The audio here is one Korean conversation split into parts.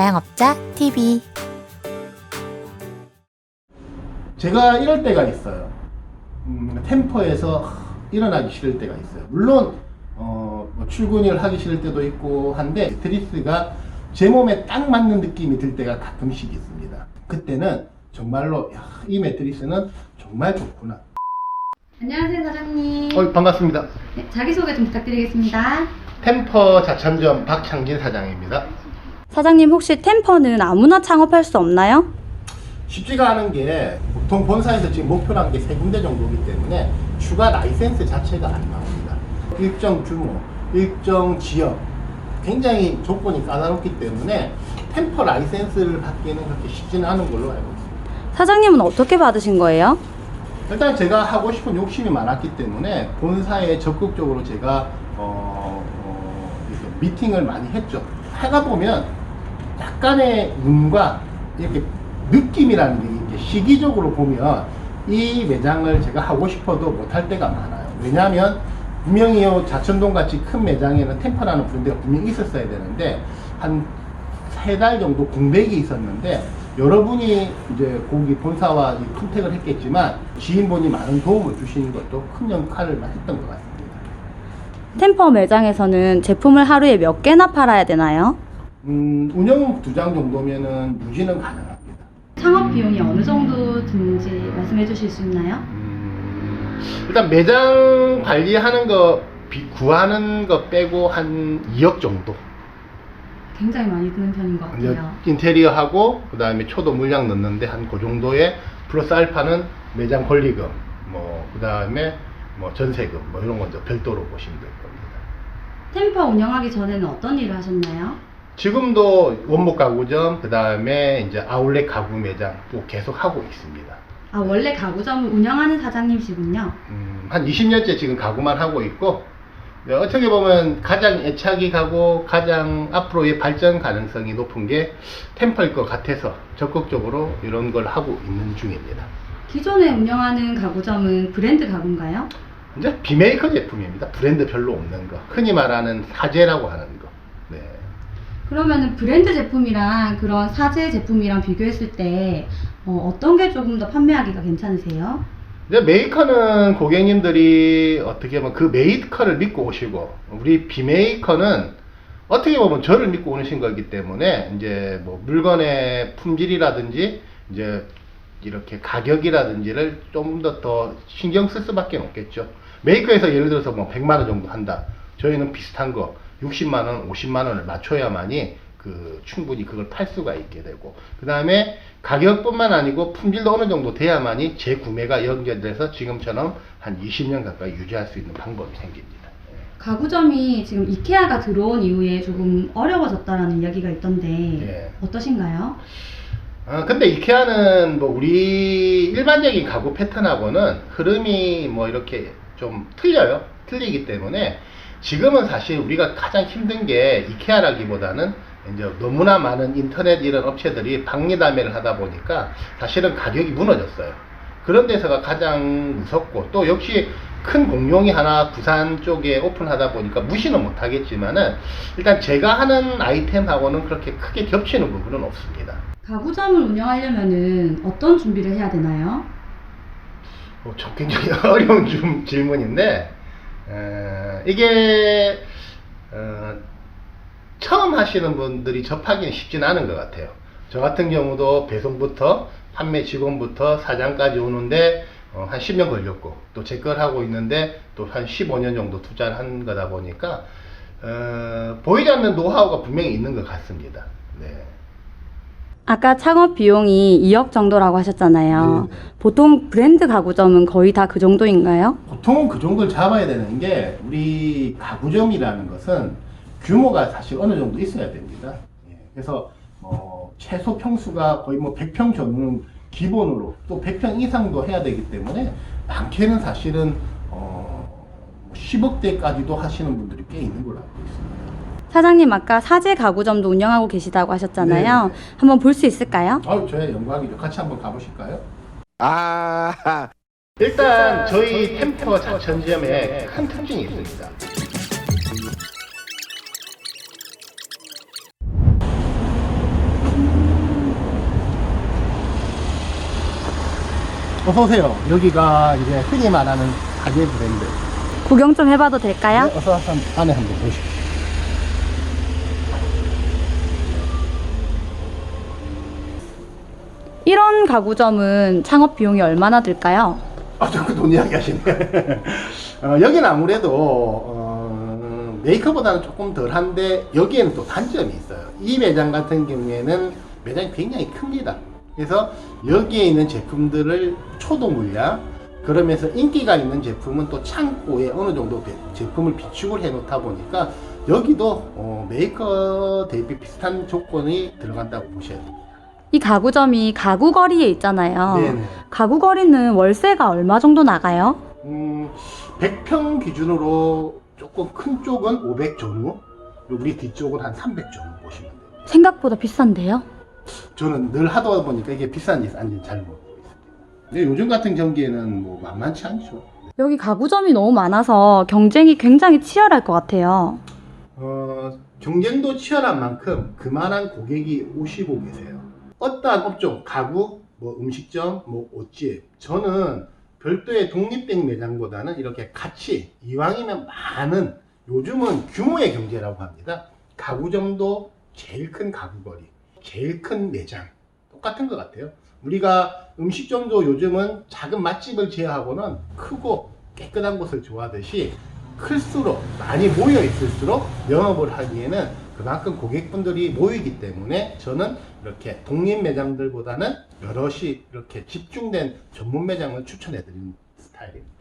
자영업자 TV. 제가 이럴 때가 있어요. 템퍼에서 일어나기 싫을 때가 있어요. 물론 뭐 출근을 하기 싫을 때도 있고 한데 스트레스가 제 몸에 딱 맞는 느낌이 들 때가 가끔씩 있습니다. 그때는 정말로 이 매트리스는 정말 좋구나. 안녕하세요, 사장님. 반갑습니다. 네, 자기소개 좀 부탁드리겠습니다. 템퍼 자천점 박창진 사장입니다. 사장님, 혹시 템퍼는 아무나 창업할 수 없나요? 쉽지가 않은 게 보통 본사에서 지금 목표란 게 3군데 정도이기 때문에 추가 라이센스 자체가 안 나옵니다. 일정 규모, 일정 지역 굉장히 조건이 까다롭기 때문에 템퍼 라이센스를 받기는 그렇게 쉽지는 않은 걸로 알고 있습니다. 사장님은 어떻게 받으신 거예요? 일단 제가 하고 싶은 욕심이 많았기 때문에 본사에 적극적으로 제가 이렇게 미팅을 많이 했죠. 하다 보면 약간의 운과 이렇게 느낌이라는 게 이렇게 시기적으로 보면 이 매장을 제가 하고 싶어도 못할 때가 많아요. 왜냐하면 분명히 자천동 같이 큰 매장에는 템퍼라는 브랜드가 분명히 있었어야 되는데 한 3달 정도 공백이 있었는데 여러분이 이제 거기 본사와 컨택을 했겠지만 지인분이 많은 도움을 주시는 것도 큰 역할을 했던 것 같습니다. 템퍼 매장에서는 제품을 하루에 몇 개나 팔아야 되나요? 운영 2장 정도면은 유지는 가능합니다. 창업 비용이 어느 정도 드는지 말씀해 주실 수 있나요? 일단 매장 관리하는 거 구하는 거 빼고 한 2억 정도. 굉장히 많이 드는 편인 것 같아요. 인테리어하고 그 다음에 초도 물량 넣는데 한 그 정도에 플러스 알파는 매장 권리금, 그 다음에 전세금 이런 건 이제 별도로 보시면 될 겁니다. 템퍼 운영하기 전에는 어떤 일을 하셨나요? 지금도 원목 가구점, 그 다음에 이제 아울렛 가구 매장 또 계속 하고 있습니다. 아, 원래 가구점을 운영하는 사장님이시군요. 한 20년째 지금 가구만 하고 있고, 어떻게 보면 가장 애착이 가고 가장 앞으로의 발전 가능성이 높은 게 템퍼일 것 같아서 적극적으로 이런 걸 하고 있는 중입니다. 기존에 운영하는 가구점은 브랜드 가구인가요? 이제 비메이커 제품입니다. 브랜드 별로 없는 거. 흔히 말하는 사제라고 하는 거. 네. 그러면은 브랜드 제품이랑 그런 사제 제품이랑 비교했을 때 어떤 게 조금 더 판매하기가 괜찮으세요? 이제 메이커는 고객님들이 어떻게 보면 그 메이커를 믿고 오시고, 우리 비메이커는 어떻게 보면 저를 믿고 오신 거기 때문에 이제 물건의 품질이라든지 이제 이렇게 가격이라든지를 좀 더 신경 쓸 수밖에 없겠죠. 메이커에서 예를 들어서 100만 원 정도 한다. 저희는 비슷한 거 60만 원, 50만 원을 맞춰야만이 충분히 그걸 팔 수가 있게 되고, 그 다음에 가격뿐만 아니고 품질도 어느 정도 돼야만이 재구매가 연결돼서 지금처럼 한 20년 가까이 유지할 수 있는 방법이 생깁니다. 가구점이 지금 이케아가 들어온 이후에 조금 어려워졌다라는 이야기가 있던데 예. 어떠신가요? 근데 이케아는 우리 일반적인 가구 패턴하고는 흐름이 이렇게 좀 틀리기 때문에 지금은 사실 우리가 가장 힘든 게 이케아라기보다는 이제 너무나 많은 인터넷 이런 업체들이 박리담회를 하다 보니까 사실은 가격이 무너졌어요. 그런 데서가 가장 무섭고, 또 역시 큰 공룡이 하나 부산 쪽에 오픈하다 보니까 무시는 못하겠지만은 일단 제가 하는 아이템하고는 그렇게 크게 겹치는 부분은 없습니다. 가구점을 운영하려면은 어떤 준비를 해야 되나요? 좀 굉장히 어려운 질문인데, 이게 처음 하시는 분들이 접하기는 쉽진 않은 것 같아요. 저 같은 경우도 배송부터 판매 직원부터 사장까지 오는데 한 10년 걸렸고, 또 제 걸 하고 있는데 또 한 15년 정도 투자를 한 거다 보니까 보이지 않는 노하우가 분명히 있는 것 같습니다. 네. 아까 창업 비용이 2억 정도라고 하셨잖아요. 네. 보통 브랜드 가구점은 거의 다 그 정도인가요? 보통은 그 정도를 잡아야 되는 게, 우리 가구점이라는 것은 규모가 사실 어느 정도 있어야 됩니다. 그래서 최소 평수가 거의 100평 전후는 기본으로, 또 100평 이상도 해야 되기 때문에 많게는 사실은 10억대까지도 하시는 분들이 꽤 있는 걸로 알고 있습니다. 사장님, 아까 사제 가구점도 운영하고 계시다고 하셨잖아요. 네. 한번 볼 수 있을까요? 저의 영광이죠. 같이 한번 가보실까요? 일단 저희 템퍼 자천점에 큰 특징이 있습니다. 어서 오세요. 여기가 이제 흔히 말하는 가게 브랜드. 구경 좀 해봐도 될까요? 네, 어서 와서 안에 한번 보시죠. 이런 가구점은 창업 비용이 얼마나 들까요? 자꾸 돈 이야기 하시네. 여기는 아무래도, 메이커보다는 조금 덜한데, 여기에는 또 단점이 있어요. 이 매장 같은 경우에는 매장이 굉장히 큽니다. 그래서 여기에 있는 제품들을 초도 물량, 그러면서 인기가 있는 제품은 또 창고에 어느 정도 제품을 비축을 해 놓다 보니까, 여기도 메이커 대비 비슷한 조건이 들어간다고 보셔야 됩니다. 이 가구점이 가구거리에 있잖아요. 네네. 가구거리는 월세가 얼마 정도 나가요? 100평 기준으로 조금 큰 쪽은 500 전후, 우리 뒤쪽은 한 300 전후 보시면 돼요. 생각보다 비싼데요? 저는 늘 하다 보니까 이게 비싼지 싼지 잘 모르고 있습니다. 근데 요즘 같은 경기에는 뭐 만만치 않죠. 여기 가구점이 너무 많아서 경쟁이 굉장히 치열할 것 같아요. 경쟁도 치열한 만큼 그만한 고객이 오시고 계세요. 어떠한 업종, 가구, 뭐 음식점, 뭐 옷집, 저는 별도의 독립된 매장보다는 이렇게 같이 이왕이면 많은, 요즘은 규모의 경제라고 합니다. 가구점도 제일 큰 가구거리, 제일 큰 매장, 똑같은 것 같아요. 우리가 음식점도 요즘은 작은 맛집을 제외하고는 크고 깨끗한 곳을 좋아하듯이 클수록, 많이 모여 있을수록 영업을 하기에는 그만큼 고객분들이 모이기 때문에 저는 이렇게 독립 매장들보다는 여럿이 이렇게 집중된 전문 매장을 추천해 드리는 스타일입니다.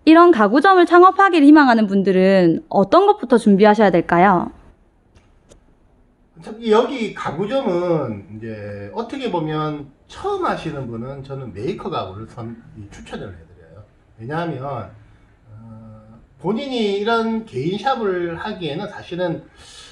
이런 가구점을 창업하기를 희망하는 분들은 어떤 것부터 준비하셔야 될까요? 참, 여기 가구점은 이제 어떻게 보면 처음 하시는 분은 저는 메이커 가구를 추천을 해드려요. 왜냐하면 본인이 이런 개인 샵을 하기에는 사실은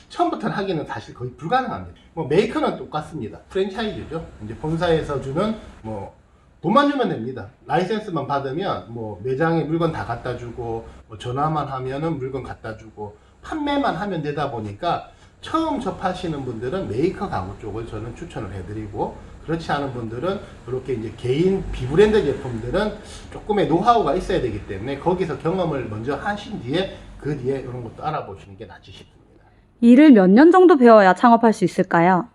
처음부터 하기는 사실 거의 불가능합니다. 뭐 메이커는 똑같습니다. 프랜차이즈죠. 이제 본사에서 주는 뭐 돈만 주면 됩니다. 라이센스만 받으면 뭐 매장에 물건 다 갖다 주고 뭐 전화만 하면은 물건 갖다 주고 판매만 하면 되다 보니까 처음 접하시는 분들은 메이커 가구 쪽을 저는 추천을 해드리고, 그렇지 않은 분들은 이렇게 이제 개인 비브랜드 제품들은 조금의 노하우가 있어야 되기 때문에 거기서 경험을 먼저 하신 뒤에 그 뒤에 이런 것도 알아보시는 게 낫지 싶습니다. 일을 몇 년 정도 배워야 창업할 수 있을까요?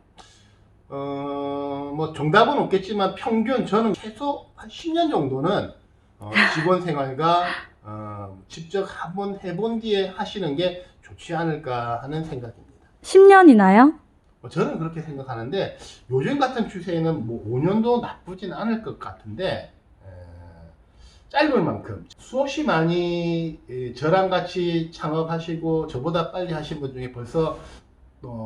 뭐 정답은 없겠지만 평균 저는 최소 한 10년 정도는 직원 생활과 직접 한번 해본 뒤에 하시는 게 좋지 않을까 하는 생각입니다. 10년이나요? 저는 그렇게 생각하는데 요즘 같은 추세에는 뭐 5년도 나쁘진 않을 것 같은데 짧을 만큼 수없이 많이 저랑 같이 창업하시고 저보다 빨리 하신 분 중에 벌써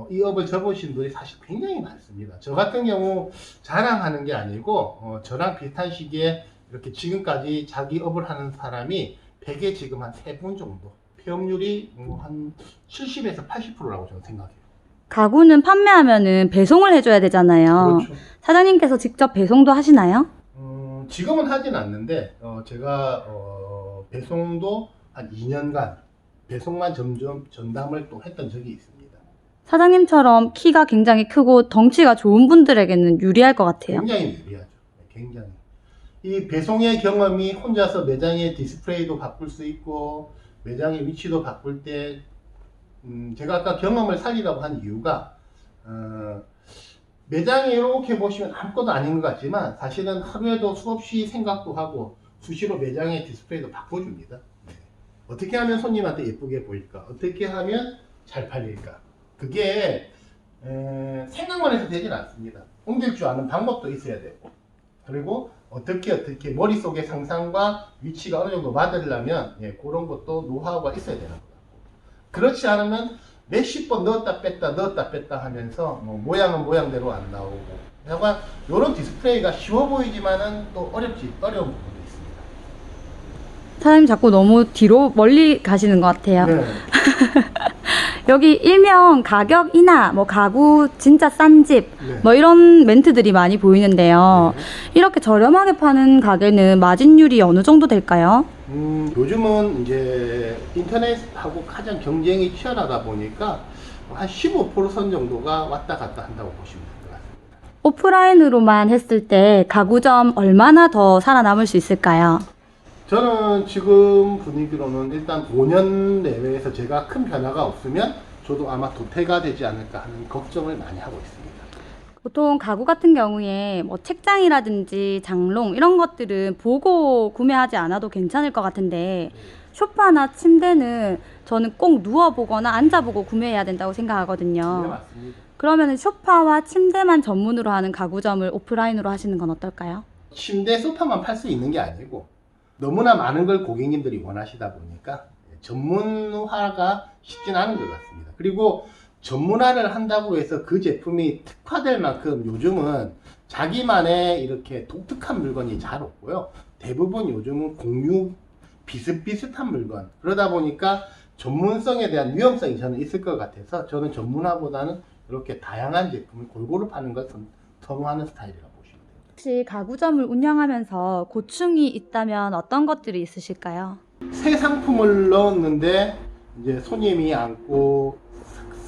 이 업을 접으신 분이 사실 굉장히 많습니다. 저 같은 경우 자랑하는 게 아니고 저랑 비슷한 시기에 이렇게 지금까지 자기 업을 하는 사람이 100에 지금 한 3분 정도, 폐업률이 한 70에서 80%라고 저는 생각해요. 가구는 판매하면은 배송을 해줘야 되잖아요. 그렇죠. 사장님께서 직접 배송도 하시나요? 지금은 하진 않는데 제가 배송도 한 2년간 배송만 점점 전담을 또 했던 적이 있습니다. 사장님처럼 키가 굉장히 크고 덩치가 좋은 분들에게는 유리할 것 같아요. 굉장히 유리하죠. 굉장히. 이 배송의 경험이 혼자서 매장의 디스플레이도 바꿀 수 있고 매장의 위치도 바꿀 때 제가 아까 경험을 살리라고 한 이유가 매장에 이렇게 보시면 아무것도 아닌 것 같지만 사실은 하루에도 수없이 생각도 하고 수시로 매장의 디스플레이도 바꿔줍니다. 네. 어떻게 하면 손님한테 예쁘게 보일까? 어떻게 하면 잘 팔릴까? 그게 생각만 해서 되진 않습니다. 옮길 줄 아는 방법도 있어야 되고, 그리고 어떻게 머릿속의 상상과 위치가 어느 정도 맞으려면 그런 것도 노하우가 있어야 되는 거고, 그렇지 않으면 몇십 번 넣었다 뺐다 하면서 모양은 모양대로 안 나오고, 약간 이런 디스플레이가 쉬워 보이지만은 또 어려운 부분이 있습니다. 사장님 자꾸 너무 뒤로 멀리 가시는 것 같아요. 네. 여기 일명 가격 인하, 뭐 가구 진짜 싼 집, 네. 뭐 이런 멘트들이 많이 보이는데요. 네. 이렇게 저렴하게 파는 가게는 마진율이 어느 정도 될까요? 요즘은 이제 인터넷하고 가장 경쟁이 치열하다 보니까 한 15% 정도가 왔다 갔다 한다고 보시면 될 것 같습니다. 오프라인으로만 했을 때 가구점 얼마나 더 살아남을 수 있을까요? 저는 지금 분위기로는 일단 5년 내외에서 제가 큰 변화가 없으면 저도 아마 도태가 되지 않을까 하는 걱정을 많이 하고 있습니다. 보통 가구 같은 경우에 뭐 책장이라든지 장롱 이런 것들은 보고 구매하지 않아도 괜찮을 것 같은데 소파나 침대는 저는 꼭 누워보거나 앉아보고 구매해야 된다고 네, 생각하거든요. 맞습니다. 그러면 소파와 침대만 전문으로 하는 가구점을 오프라인으로 하시는 건 어떨까요? 침대, 소파만 팔 수 있는 게 아니고 너무나 많은 걸 고객님들이 원하시다 보니까 전문화가 쉽진 않은 것 같습니다. 그리고 전문화를 한다고 해서 그 제품이 특화될 만큼 요즘은 자기만의 이렇게 독특한 물건이 잘 없고요. 대부분 요즘은 공유 비슷비슷한 물건. 그러다 보니까 전문성에 대한 위험성이 저는 있을 것 같아서 저는 전문화보다는 이렇게 다양한 제품을 골고루 파는 것을 선호하는 스타일이라고 보시면 됩니다. 혹시 가구점을 운영하면서 고충이 있다면 어떤 것들이 있으실까요? 새 상품을 넣었는데 이제 손님이 안고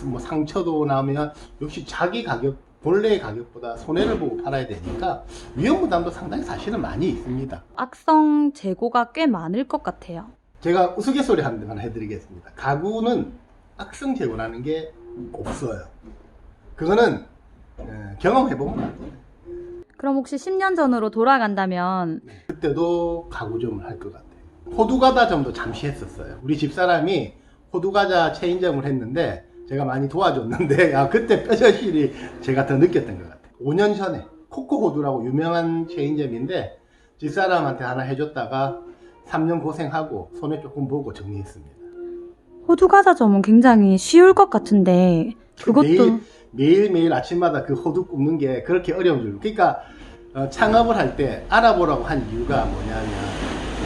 뭐 상처도 나면 역시 자기 가격 본래의 가격보다 손해를 보고 팔아야 되니까 위험 부담도 상당히 사실은 많이 있습니다. 악성 재고가 꽤 많을 것 같아요. 제가 우스갯소리 한 대만 해드리겠습니다. 가구는 악성 재고라는 게 없어요. 그거는 경험해보면 알아요. 그럼 혹시 10년 전으로 돌아간다면 그때도 가구점을 할 것 같아요. 호두과자점도 잠시 했었어요. 우리 집사람이 호두과자 체인점을 했는데 제가 많이 도와줬는데 그때 뼈저실이 제가 더 느꼈던 것 같아요. 5년 전에 코코호두라고 유명한 체인점인데 집사람한테 하나 해줬다가 3년 고생하고 손해 조금 보고 정리했습니다. 호두과자점은 굉장히 쉬울 것 같은데 그것도 매일매일 아침마다 그 호두 굽는 게 그렇게 어려운 줄. 그러니까 창업을 할 때 알아보라고 한 이유가 뭐냐면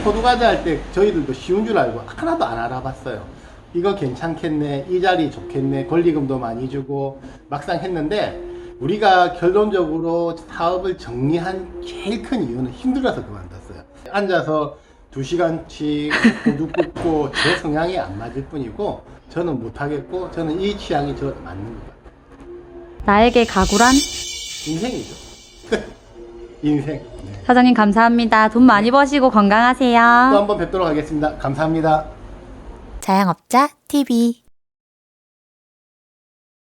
호두과자 할 때 저희들도 쉬운 줄 알고 하나도 안 알아봤어요. 이거 괜찮겠네, 이 자리 좋겠네, 권리금도 많이 주고 막상 했는데 우리가 결론적으로 사업을 정리한 제일 큰 이유는 힘들어서 그만뒀어요. 앉아서 2시간씩 호두 굽고 제 성향이 안 맞을 뿐이고 저는 못하겠고 저는 이 취향이 저 맞는 것 같아요. 나에게 가구란? 인생이죠. 인생. 네. 사장님 감사합니다. 돈 많이 버시고 또 건강하세요. 한번 뵙도록 하겠습니다. 감사합니다. 자영업자 TV